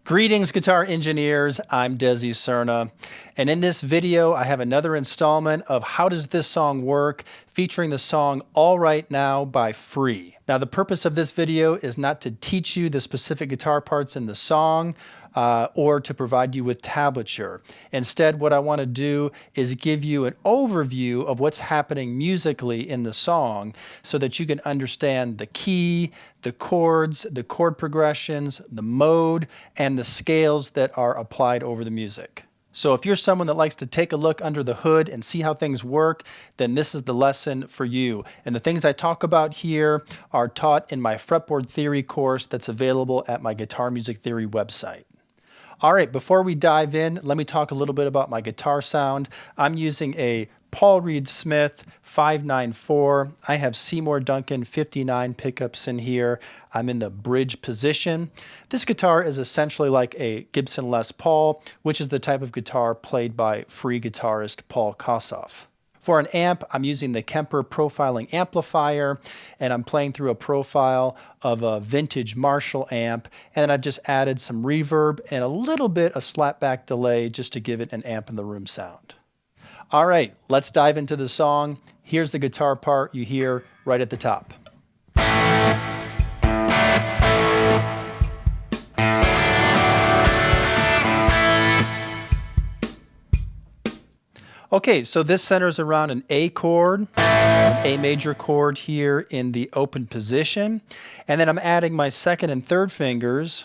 Greetings, guitar engineers. I'm Desi Cerna, and in this video I have another installment of How Does This Song Work, featuring the song All Right Now by Free. Now, the purpose of this video is not to teach you the specific guitar parts in the song or to provide you with tablature. Instead, what I want to do is give you an overview of what's happening musically in the song so that you can understand the key, the chords, the chord progressions, the mode, and the scales that are applied over the music. So if you're someone that likes to take a look under the hood and see how things work, then this is the lesson for you. And the things I talk about here are taught in my fretboard theory course that's available at my Guitar Music Theory website. All right, before we dive in, let me talk a little bit about my guitar sound. I'm using a Paul Reed Smith 594. I have Seymour Duncan 59 pickups in here. I'm in the bridge position. This guitar is essentially like a Gibson Les Paul, which is the type of guitar played by free guitarist Paul Kossoff. For an amp, I'm using the Kemper profiling amplifier, and I'm playing through a profile of a vintage Marshall amp, and then I've just added some reverb and a little bit of slapback delay just to give it an amp in the room sound. All right, let's dive into the song. Here's the guitar part you hear right at the top. Okay, so this centers around an A chord, an A major chord here in the open position, and then I'm adding my second and third fingers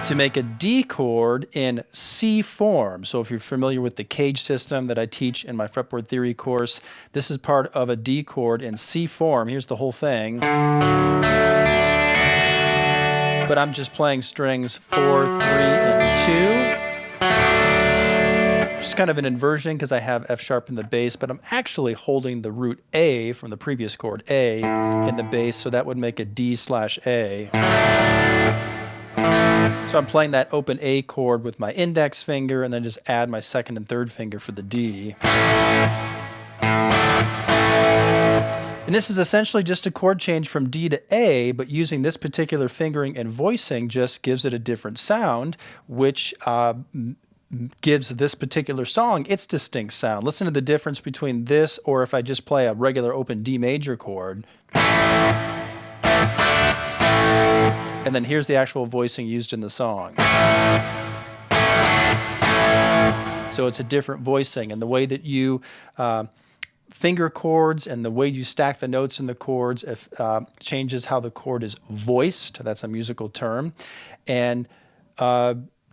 to make a D chord in C form. So if you're familiar with the cage system that I teach in my fretboard theory course, this is part of a D chord in C form. Here's the whole thing. But I'm just playing strings 4, 3, and 2. Just kind of an inversion because I have F sharp in the bass, but I'm actually holding the root A from the previous chord, A, in the bass, so that would make a D/A. So I'm playing that open A chord with my index finger and then just add my second and third finger for the D. And this is essentially just a chord change from D to A, but using this particular fingering and voicing just gives it a different sound, which gives this particular song its distinct sound. Listen to the difference between this or if I just play a regular open D major chord. And then here's the actual voicing used in the song. So it's a different voicing, and the way that you finger chords and the way you stack the notes in the chords changes how the chord is voiced. That's a musical term. And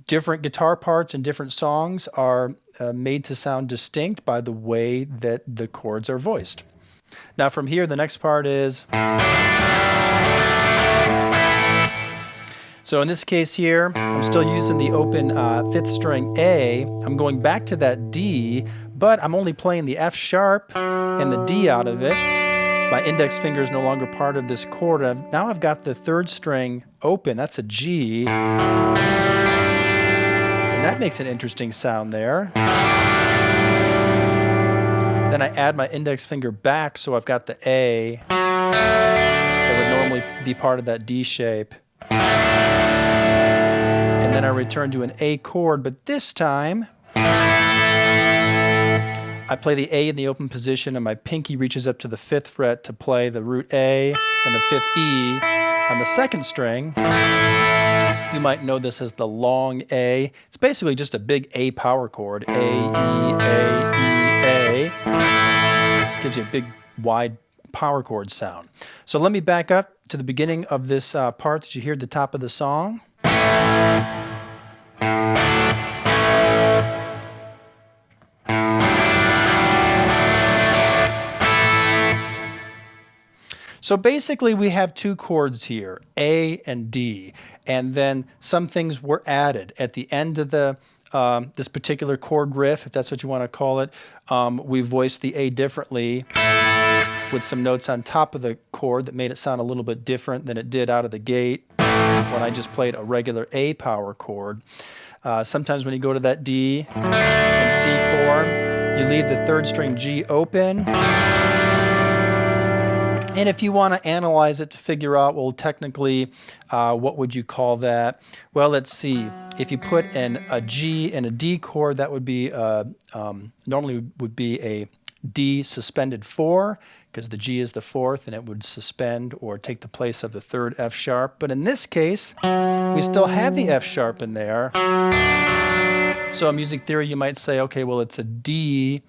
different guitar parts and different songs are made to sound distinct by the way that the chords are voiced. Now from here, the next part is... So in this case here, I'm still using the open 5th string A. I'm going back to that D, but I'm only playing the F sharp and the D out of it. My index finger is no longer part of this chord. Now I've got the 3rd string open. That's a G. And that makes an interesting sound there. Then I add my index finger back, so I've got the A that would normally be part of that D shape. And then I return to an A chord, but this time I play the A in the open position and my pinky reaches up to the 5th fret to play the root A and the 5th E on the 2nd string. You might know this as the long A. It's basically just a big A power chord. A, E, A, E, A. Gives you a big, wide power chord sound. So let me back up to the beginning of this part that you hear at the top of the song. So basically we have 2 chords here, A and D, and then some things were added. At the end of the this particular chord riff, if that's what you want to call it, we voiced the A differently with some notes on top of the chord that made it sound a little bit different than it did out of the gate when I just played a regular A power chord. Sometimes when you go to that D and C form, you leave the 3rd string G open. And if you want to analyze it to figure out, well, technically, what would you call that? Well, let's see. If you put a G and a D chord, that would be normally would be a D suspended 4, because the G is the 4th, and it would suspend or take the place of the 3rd F sharp. But in this case, we still have the F sharp in there. So in music theory, you might say, okay, well, it's a D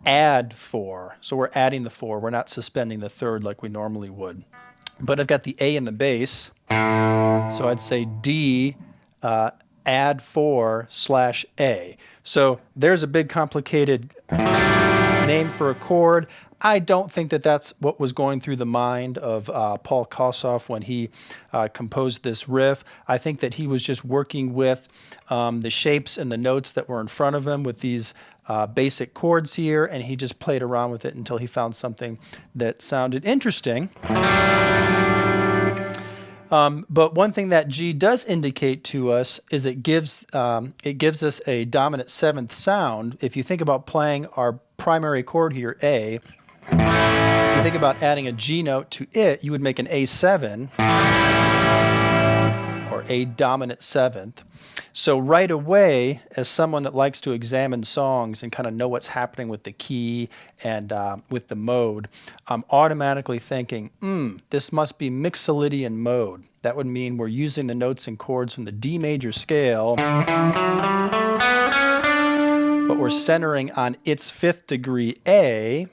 add 4. So we're adding the 4. We're not suspending the 3rd like we normally would. But I've got the A in the bass, so I'd say D add 4 / A. So there's a big complicated name for a chord. I don't think that that's what was going through the mind of Paul Kossoff when he composed this riff. I think that he was just working with the shapes and the notes that were in front of him with these basic chords here, and he just played around with it until he found something that sounded interesting. But one thing that G does indicate to us is it gives us a dominant 7th sound. If you think about playing our primary chord here, A, if you think about adding a G note to it, you would make an A7 or A dominant 7th. So right away, as someone that likes to examine songs and kind of know what's happening with the key and with the mode, I'm automatically thinking, this must be Mixolydian mode. That would mean we're using the notes and chords from the D major scale, but we're centering on its 5th degree A.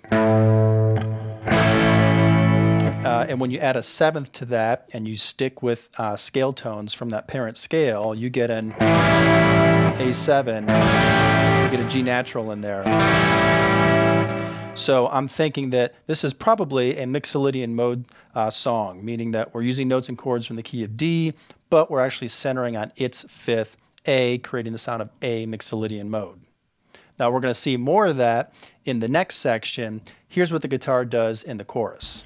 And when you add a 7th to that and you stick with scale tones from that parent scale, you get an A7, you get a G natural in there. So I'm thinking that this is probably a Mixolydian mode song, meaning that we're using notes and chords from the key of D, but we're actually centering on its 5th A, creating the sound of A Mixolydian mode. Now we're going to see more of that in the next section. Here's what the guitar does in the chorus.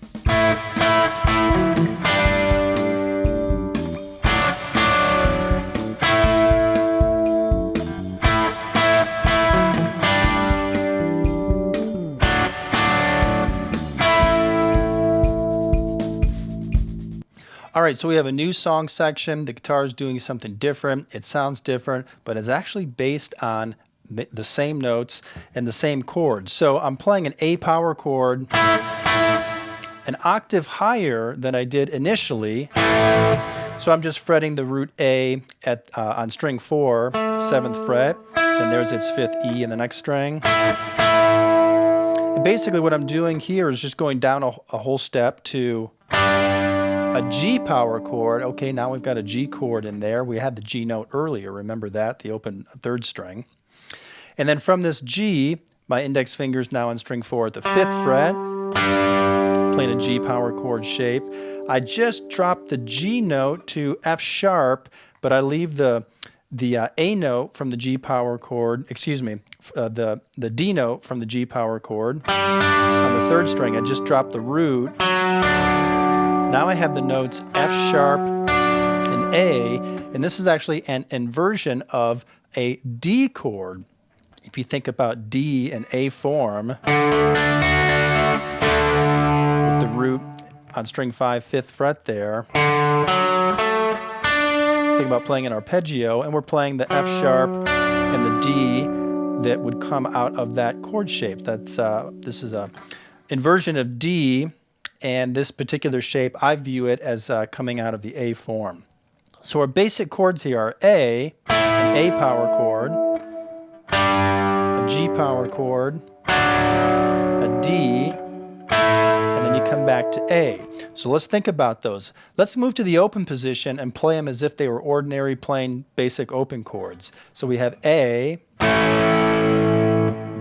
All right, so we have a new song section. The guitar is doing something different. It sounds different, but it's actually based on the same notes and the same chords. So I'm playing an A power chord an octave higher than I did initially. So I'm just fretting the root A at, on string 4, 7th fret. Then there's its 5th E in the next string. And basically what I'm doing here is just going down a whole step to a G power chord. Okay, now we've got a G chord in there. We had the G note earlier, remember that, the open 3rd string. And then from this G, my index finger's now on string 4 at the 5th fret, playing a G power chord shape. I just dropped the G note to F sharp, but I leave the A note from the G power chord, excuse me, the D note from the G power chord. On the 3rd string, I just dropped the root. Now I have the notes F sharp and A, and this is actually an inversion of a D chord. If you think about D and A form, with the root on string 5, 5th fret there, think about playing an arpeggio, and we're playing the F sharp and the D that would come out of that chord shape. That's this is a inversion of D, and this particular shape, I view it as coming out of the A form. So our basic chords here are A, an A power chord, a G power chord, a D, and then you come back to A. So let's think about those. Let's move to the open position and play them as if they were ordinary plain basic open chords. So we have A,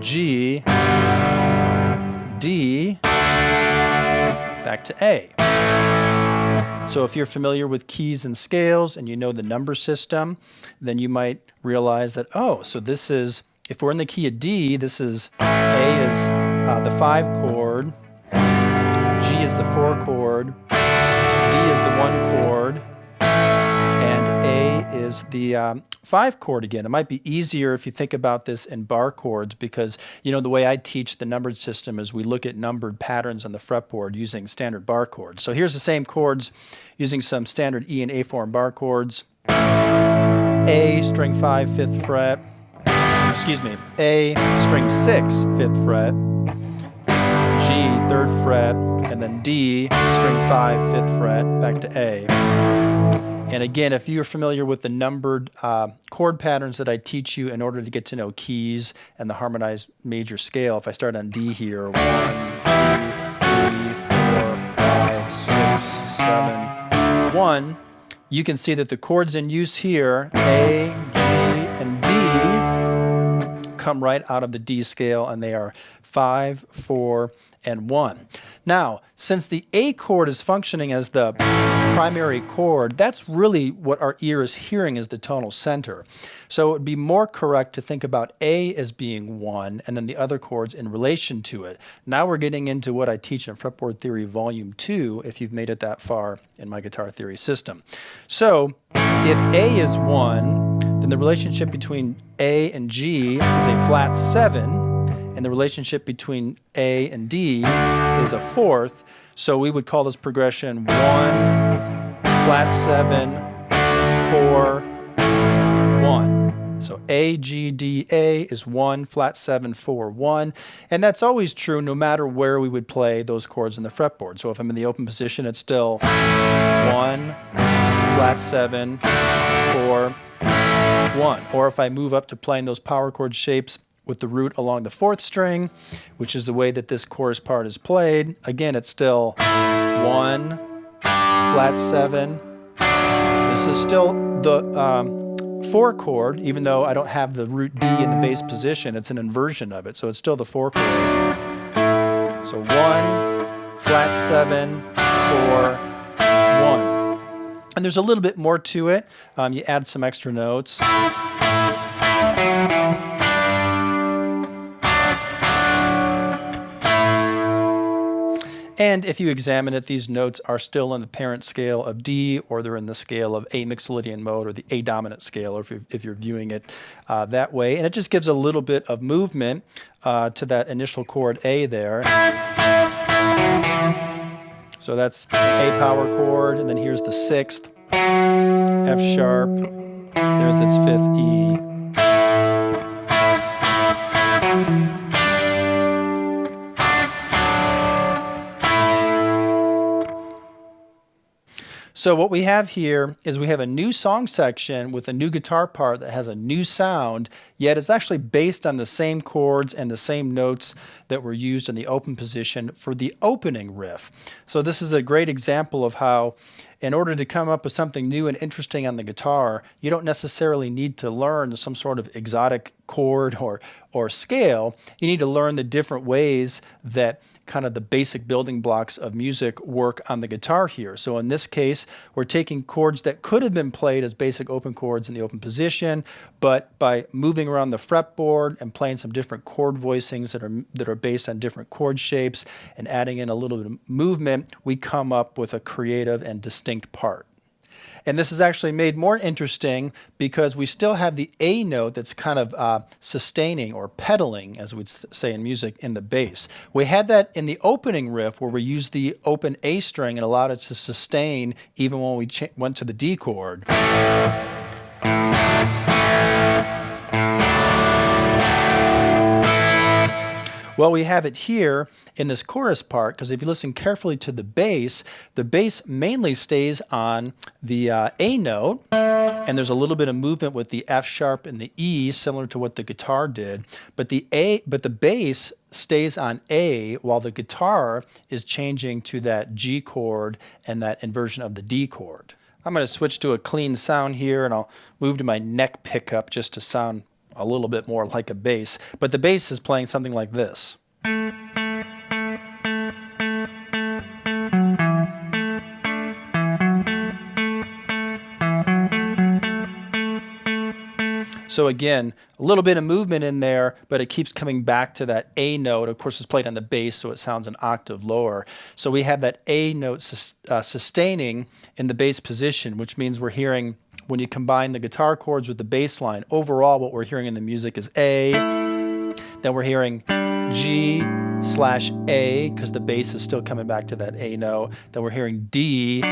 G, D, back to A. So if you're familiar with keys and scales and you know the number system, then you might realize that, oh, so this is, if we're in the key of D, this is, A is the 5 chord, G is the 4 chord, D is the 1 chord, and A is the 5 chord again. It might be easier if you think about this in bar chords because, you know, the way I teach the numbered system is we look at numbered patterns on the fretboard using standard bar chords. So here's the same chords using some standard E and A form bar chords. A, string 5, 5th fret. Excuse me. A, string 6, 5th fret. G, 3rd fret. And then D, string 5, 5th fret, back to A. And again, if you're familiar with the numbered chord patterns that I teach you in order to get to know keys and the harmonized major scale, if I start on D here, 1, 2, 3, 4, 5, 6, 7, 1, you can see that the chords in use here, A, G, and D, come right out of the D scale, and they are 5, 4, and 1. Now, since the A chord is functioning as the primary chord, that's really what our ear is hearing as the tonal center. So it would be more correct to think about A as being 1 and then the other chords in relation to it. Now we're getting into what I teach in Fretboard Theory Volume 2 if you've made it that far in my guitar theory system. So if A is 1, then the relationship between A and G is a flat 7. And the relationship between A and D is a 4th, so we would call this progression 1, flat 7, 4, 1. So A, G, D, A is 1, flat 7, 4, 1. And that's always true no matter where we would play those chords in the fretboard. So if I'm in the open position, it's still 1, flat 7, 4, 1. Or if I move up to playing those power chord shapes, with the root along the 4th string, which is the way that this chorus part is played. Again, it's still 1, flat 7. This is still the 4 chord, even though I don't have the root D in the bass position. It's an inversion of it, so it's still the 4 chord. So 1, flat 7, 4, 1. And there's a little bit more to it. You add some extra notes. And if you examine it, these notes are still in the parent scale of D, or they're in the scale of A Mixolydian mode, or the A dominant scale, or if you're viewing it that way. And it just gives a little bit of movement to that initial chord A there. So that's an A power chord, and then here's the 6th, F sharp, there's its 5th E. So what we have here is we have a new song section with a new guitar part that has a new sound, yet it's actually based on the same chords and the same notes that were used in the open position for the opening riff. So this is a great example of how, in order to come up with something new and interesting on the guitar, you don't necessarily need to learn some sort of exotic chord or scale. You need to learn the different ways that kind of the basic building blocks of music work on the guitar here. So in this case, we're taking chords that could have been played as basic open chords in the open position, but by moving around the fretboard and playing some different chord voicings that are based on different chord shapes and adding in a little bit of movement, we come up with a creative and distinct part. And this is actually made more interesting because we still have the A note that's kind of sustaining or pedaling, as we'd say in music, in the bass. We had that in the opening riff where we used the open A string and allowed it to sustain even when we went to the D chord. Well, we have it here in this chorus part, because if you listen carefully to the bass mainly stays on the A note, and there's a little bit of movement with the F sharp and the E, similar to what the guitar did, but the bass stays on A while the guitar is changing to that G chord and that inversion of the D chord. I'm going to switch to a clean sound here, and I'll move to my neck pickup just to sound a little bit more like a bass, but the bass is playing something like this. So again, a little bit of movement in there, but it keeps coming back to that A note. Of course, it's played on the bass, so it sounds an octave lower. So we have that A note sustaining in the bass position, which means we're hearing when you combine the guitar chords with the bass line. Overall, what we're hearing in the music is A, then we're hearing G/A, because the bass is still coming back to that A note, then we're hearing D/A,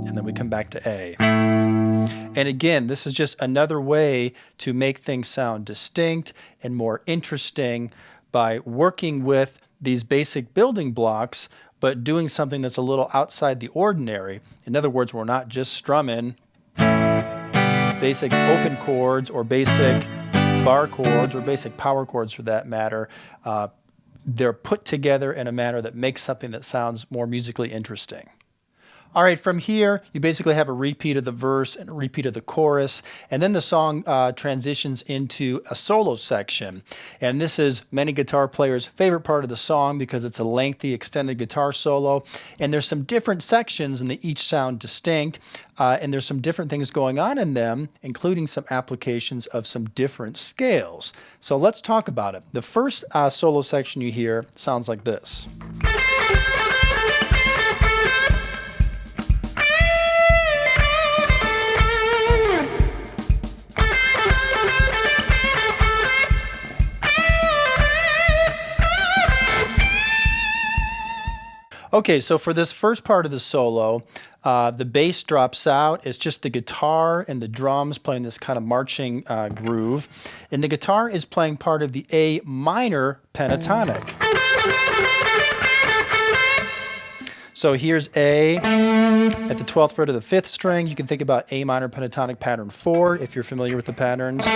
and then we come back to A. And again, this is just another way to make things sound distinct and more interesting by working with these basic building blocks, but doing something that's a little outside the ordinary. In other words, we're not just strumming basic open chords or basic bar chords or basic power chords for that matter. They're put together in a manner that makes something that sounds more musically interesting. All right, from here, you basically have a repeat of the verse and a repeat of the chorus, and then the song transitions into a solo section. And this is many guitar players' favorite part of the song because it's a lengthy, extended guitar solo, and there's some different sections and they each sound distinct, and there's some different things going on in them, including some applications of some different scales. So let's talk about it. The first solo section you hear sounds like this. Okay, so for this first part of the solo, the bass drops out. It's just the guitar and the drums playing this kind of marching groove. And the guitar is playing part of the A minor pentatonic. So here's A at the 12th fret of the 5th string. You can think about A minor pentatonic pattern 4 if you're familiar with the patterns.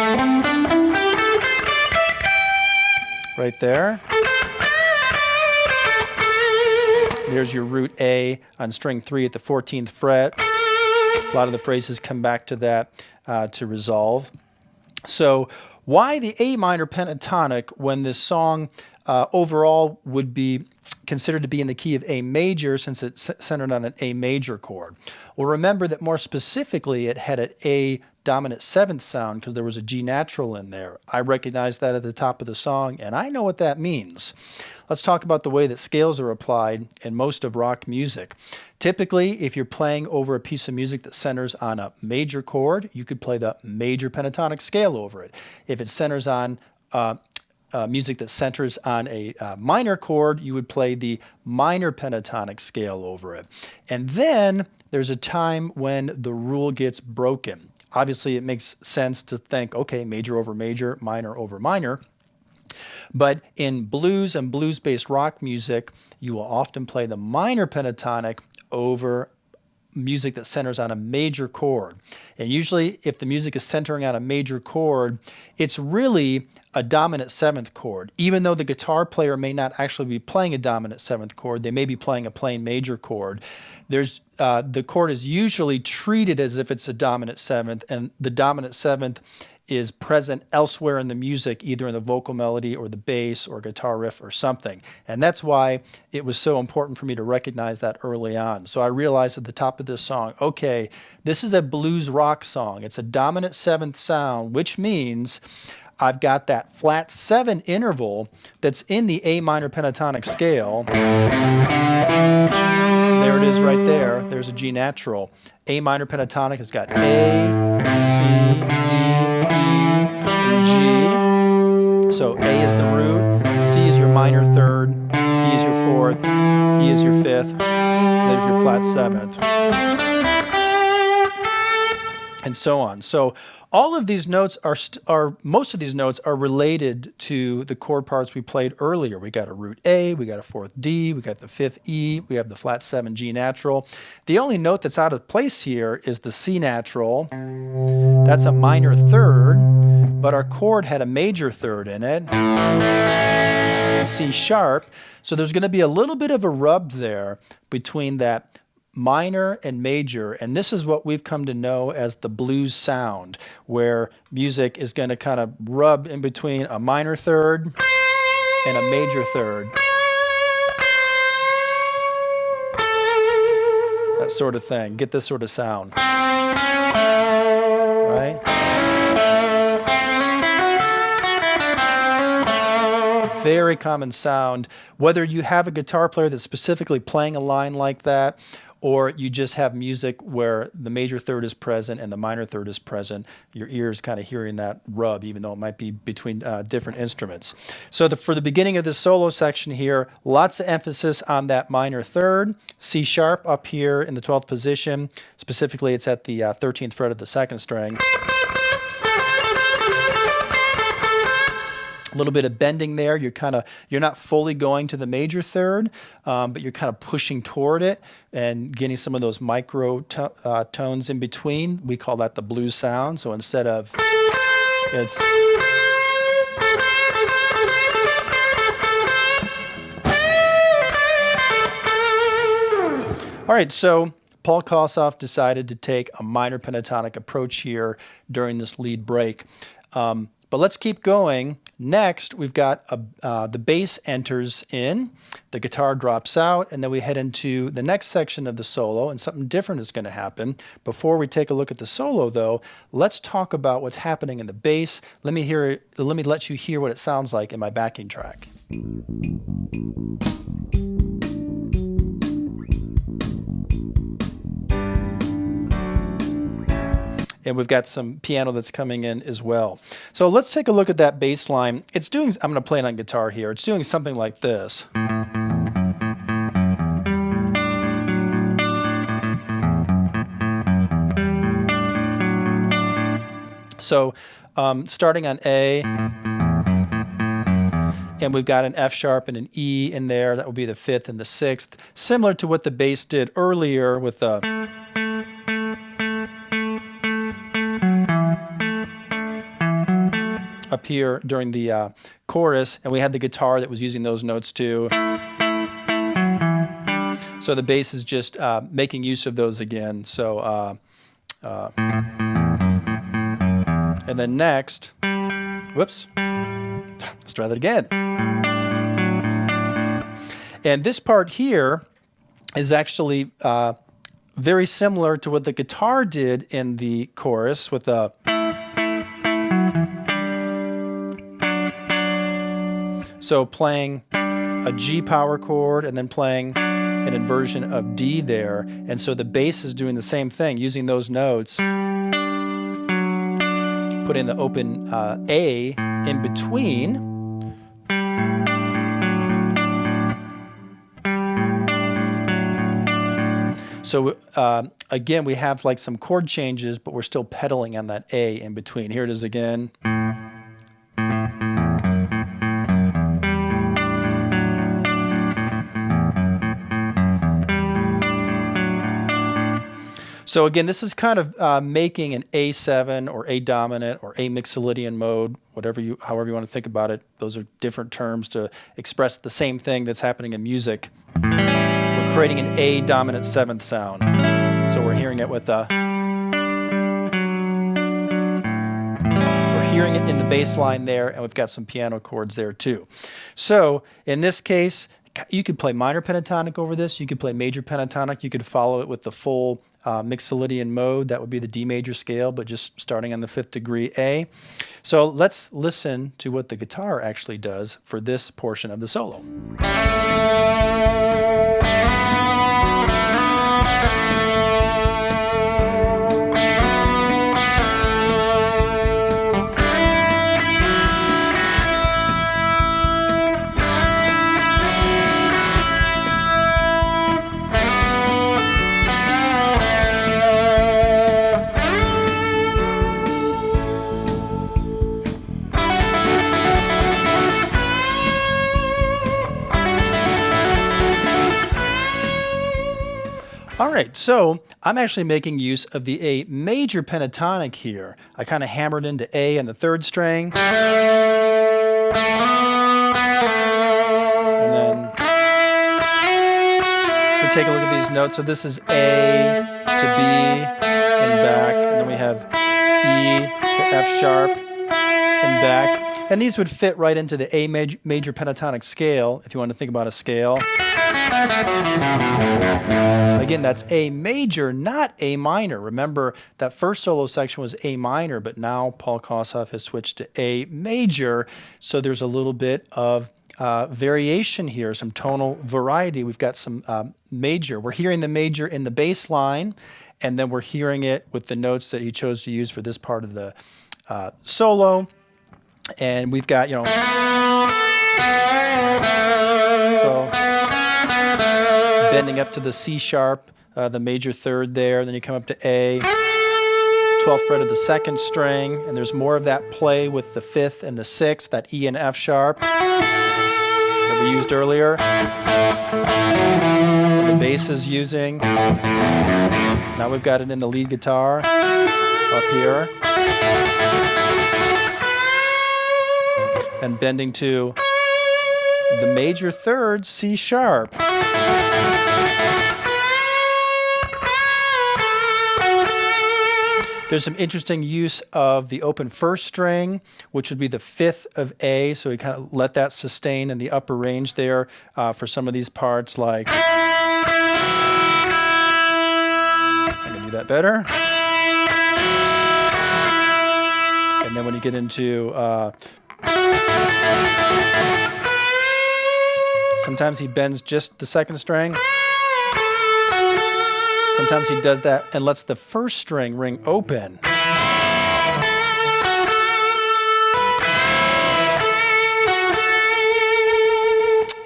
Right there. There's your root A on string 3 at the 14th fret. A lot of the phrases come back to that to resolve. So why the A minor pentatonic when this song overall would be considered to be in the key of A major since it's centered on an A major chord? Well, remember that more specifically it had an A dominant 7th sound because there was a G natural in there. I recognize that at the top of the song, and I know what that means. Let's talk about the way that scales are applied in most of rock music. Typically, if you're playing over a piece of music that centers on a major chord, you could play the major pentatonic scale over it. If it centers on music that centers on a minor chord, you would play the minor pentatonic scale over it. And then there's a time when the rule gets broken. Obviously, it makes sense to think, okay, major over major, minor over minor. But in blues and blues-based rock music, you will often play the minor pentatonic over music that centers on a major chord. And usually, if the music is centering on a major chord, it's really a dominant 7th chord. Even though the guitar player may not actually be playing a dominant 7th chord, they may be playing a plain major chord. The chord is usually treated as if it's a dominant 7th, and the dominant 7th is present elsewhere in the music, either in the vocal melody or the bass or guitar riff or something. And that's why it was so important for me to recognize that early on. So I realized at the top of this song, okay, this is a blues rock song. It's a dominant 7th sound, which means I've got that flat 7 interval that's in the A minor pentatonic scale. There it is right there. There's a G natural. A minor pentatonic has got A, C, D, and G. So A is the root, C is your minor 3rd, D is your 4th, E is your 5th, there's your flat 7th, and so on. So all of these notes most of these notes are related to the chord parts we played earlier. We got a root A, we got a 4th D, we got the 5th E, we have the flat 7 G natural. The only note that's out of place here is the C natural. That's a minor 3rd, but our chord had a major 3rd in it, C sharp. So there's going to be a little bit of a rub there between that minor and major, and this is what we've come to know as the blues sound, where music is going to kind of rub in between a minor 3rd and a major 3rd. That sort of thing. Get this sort of sound. Right? Very common sound. Whether you have a guitar player that's specifically playing a line like that, or you just have music where the major third is present and the minor third is present. Your ear's kind of hearing that rub, even though it might be between different instruments. So for the beginning of this solo section here, lots of emphasis on that minor third, C sharp up here in the 12th position. Specifically, it's at the 13th fret of the second string. A little bit of bending there. You're not fully going to the major third, but you're kind of pushing toward it and getting some of those micro tones in between. We call that the blues sound. So instead of it's all right. So Paul Kossoff decided to take a minor pentatonic approach here during this lead break. But let's keep going. Next, we've got the bass enters in, the guitar drops out, and then we head into the next section of the solo, and something different is going to happen. Before we take a look at the solo, though, let's talk about what's happening in the bass. Let me let you hear what it sounds like in my backing track. And we've got some piano that's coming in as well. So let's take a look at that bass line. It's doing, I'm going to play it on guitar here. It's doing something like this. So starting on A, and we've got an F sharp and an E in there. That would be the 5th and the 6th. Similar to what the bass did earlier with the up here during the chorus, and we had the guitar that was using those notes too. So the bass is just making use of those again. So, and then next, whoops, let's try that again. And this part here is actually very similar to what the guitar did in the chorus with a so playing a G power chord and then playing an inversion of D there. And so the bass is doing the same thing, using those notes, putting the open A in between. So again, we have like some chord changes, but we're still pedaling on that A in between. Here it is again. So again, this is kind of making an A7 or A dominant or A Mixolydian mode, however you want to think about it. Those are different terms to express the same thing that's happening in music. We're creating an A dominant 7th sound. So we're hearing it with we're hearing it in the bass line there, and we've got some piano chords there too. So in this case, you could play minor pentatonic over this. You could play major pentatonic. You could follow it with the full Mixolydian mode. That would be the D major scale, but just starting on the 5th degree A. So let's listen to what the guitar actually does for this portion of the solo. All right, so I'm actually making use of the A major pentatonic here. I kind of hammered into A on the 3rd string. And then we take a look at these notes. So this is A to B and back, and then we have E to F sharp and back. And these would fit right into the A major pentatonic scale, if you want to think about a scale. Again, that's A major, not A minor. Remember, that first solo section was A minor, but now Paul Kossoff has switched to A major, so there's a little bit of variation here, some tonal variety. We've got some major. We're hearing the major in the bass line, and then we're hearing it with the notes that he chose to use for this part of the solo. And we've got, you know, so bending up to the C sharp, the major third there. Then you come up to A, 12th fret of the second string, and there's more of that play with the 5th and the 6th, that E and F sharp that we used earlier. The bass is using. Now we've got it in the lead guitar up here. And bending to the major third, C sharp. There's some interesting use of the open first string, which would be the 5th of A, so we kind of let that sustain in the upper range there for some of these parts, like, I can do that better. And then when you get into, sometimes he bends just the second string. Sometimes he does that and lets the first string ring open.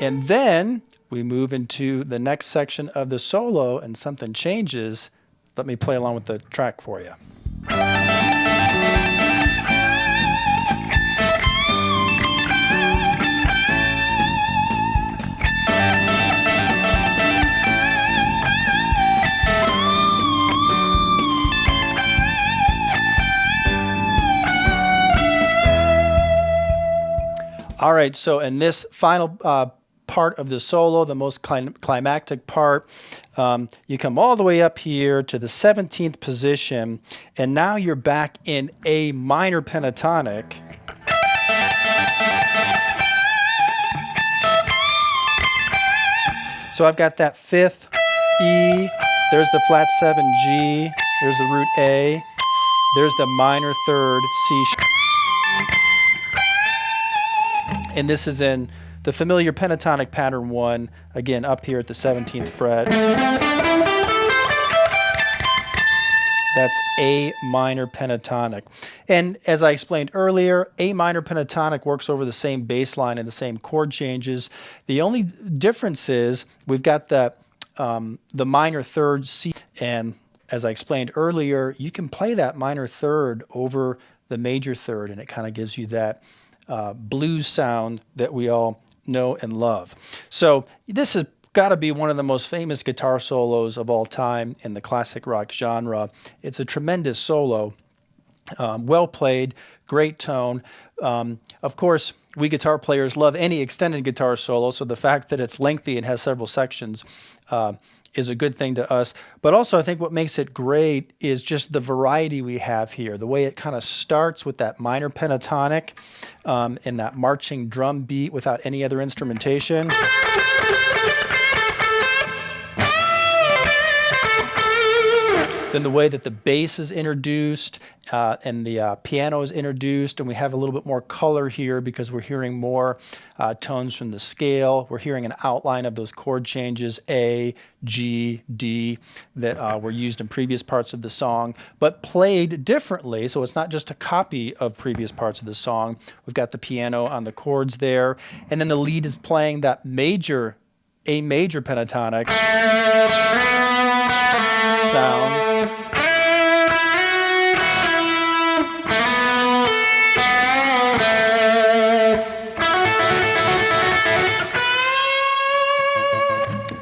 And then we move into the next section of the solo and something changes. Let me play along with the track for you. All right, so in this final part of the solo, the most climactic part, you come all the way up here to the 17th position, and now you're back in A minor pentatonic. So I've got that 5th E, there's the flat 7 G, there's the root A, there's the minor third C sharp. And this is in the familiar pentatonic pattern 1, again up here at the 17th fret. That's A minor pentatonic. And as I explained earlier, A minor pentatonic works over the same bass line and the same chord changes. The only difference is we've got the minor third C, and as I explained earlier, you can play that minor third over the major third, and it kind of gives you that blues sound that we all know and love. So this has got to be one of the most famous guitar solos of all time in the classic rock genre. It's a tremendous solo, well played, great tone. Of course, we guitar players love any extended guitar solo, so the fact that it's lengthy and has several sections is a good thing to us. But also I think what makes it great is just the variety we have here, the way it kind of starts with that minor pentatonic and that marching drum beat without any other instrumentation. Then the way that the bass is introduced and the piano is introduced, and we have a little bit more color here because we're hearing more tones from the scale. We're hearing an outline of those chord changes, A, G, D, that were used in previous parts of the song, but played differently, so it's not just a copy of previous parts of the song. We've got the piano on the chords there, and then the lead is playing that major, A major pentatonic sound.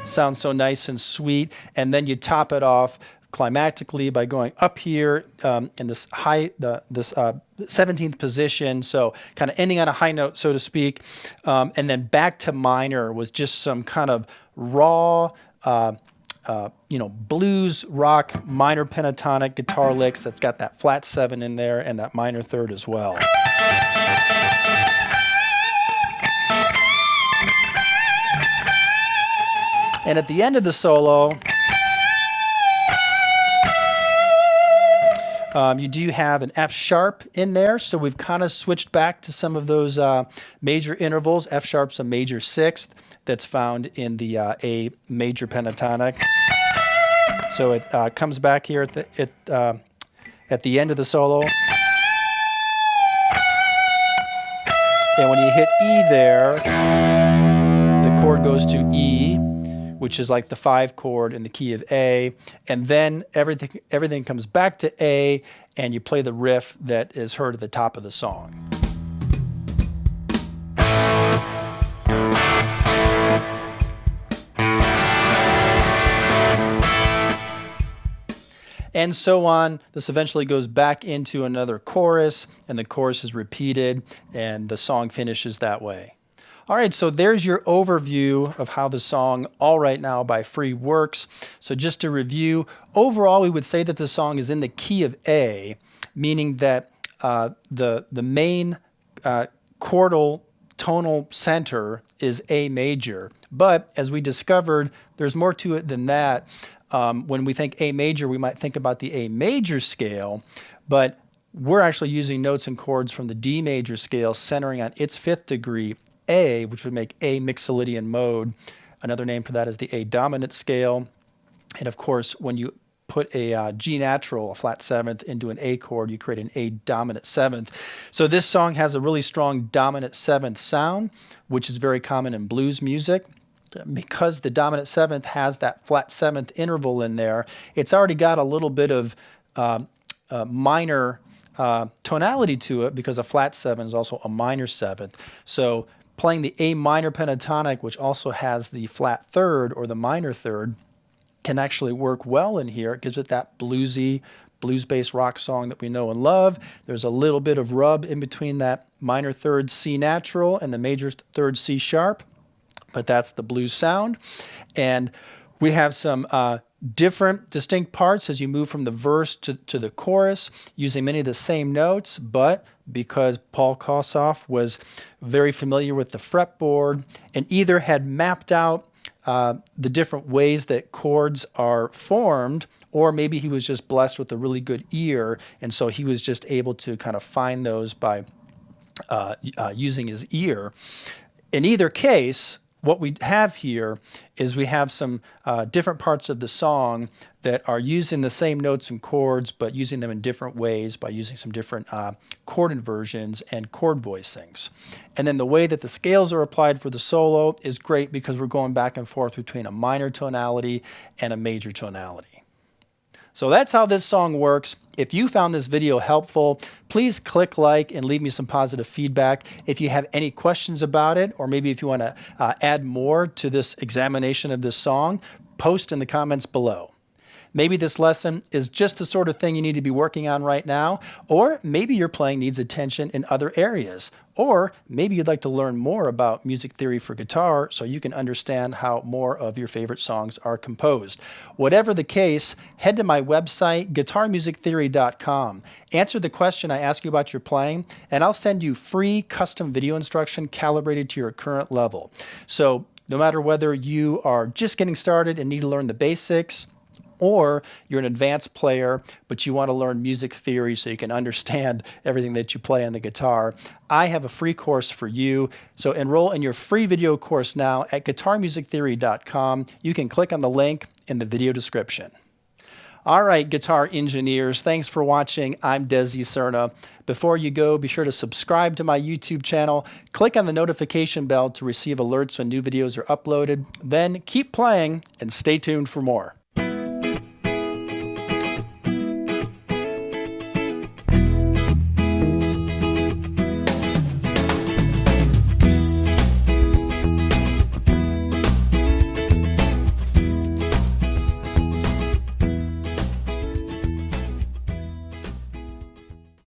Sounds so nice and sweet, and then you top it off climactically by going up here in this 17th position, so kind of ending on a high note, so to speak, and then back to minor was just some kind of raw, blues rock minor pentatonic guitar licks that's got that flat 7 in there and that minor third as well. And at the end of the solo, You do have an F sharp in there, so we've kind of switched back to some of those major intervals. F sharp's a major sixth that's found in the A major pentatonic. So it comes back here at the end of the solo. And when you hit E there, the chord goes to E, which is like the 5 chord in the key of A, and then everything comes back to A, and you play the riff that is heard at the top of the song. And so on. This eventually goes back into another chorus, and the chorus is repeated, and the song finishes that way. All right, so there's your overview of how the song All Right Now by Free works. So just to review, overall we would say that the song is in the key of A, meaning that the main chordal tonal center is A major. But as we discovered, there's more to it than that. When we think A major, we might think about the A major scale, but we're actually using notes and chords from the D major scale centering on its 5th degree, A, which would make A Mixolydian mode. Another name for that is the A dominant scale. And of course, when you put a G natural, a flat 7th, into an A chord, you create an A dominant 7th. So this song has a really strong dominant 7th sound, which is very common in blues music. Because the dominant 7th has that flat 7th interval in there, it's already got a little bit of minor tonality to it, because a flat 7 is also a minor 7th. So playing the A minor pentatonic, which also has the flat 3rd or the minor 3rd, can actually work well in here. It gives it that bluesy, blues-based rock song that we know and love. There's a little bit of rub in between that minor 3rd C natural and the major 3rd C sharp, but that's the blues sound. And we have some different distinct parts as you move from the verse to the chorus, using many of the same notes, but because Paul Kossoff was very familiar with the fretboard and either had mapped out the different ways that chords are formed, or maybe he was just blessed with a really good ear, and so he was just able to kind of find those by using his ear. In either case, what we have here is we have some different parts of the song that are using the same notes and chords, but using them in different ways by using some different chord inversions and chord voicings. And then the way that the scales are applied for the solo is great, because we're going back and forth between a minor tonality and a major tonality. So that's how this song works. If you found this video helpful, please click like and leave me some positive feedback. If you have any questions about it, or maybe if you want to add more to this examination of this song, post in the comments below. Maybe this lesson is just the sort of thing you need to be working on right now, or maybe your playing needs attention in other areas, or maybe you'd like to learn more about music theory for guitar so you can understand how more of your favorite songs are composed. Whatever the case, head to my website, guitarmusictheory.com. Answer the question I ask you about your playing, and I'll send you free custom video instruction calibrated to your current level. So no matter whether you are just getting started and need to learn the basics, or you're an advanced player, but you want to learn music theory so you can understand everything that you play on the guitar, I have a free course for you. So enroll in your free video course now at guitarmusictheory.com. You can click on the link in the video description. All right, guitar engineers, thanks for watching. I'm Desi Cerna. Before you go, be sure to subscribe to my YouTube channel. Click on the notification bell to receive alerts when new videos are uploaded. Then keep playing and stay tuned for more.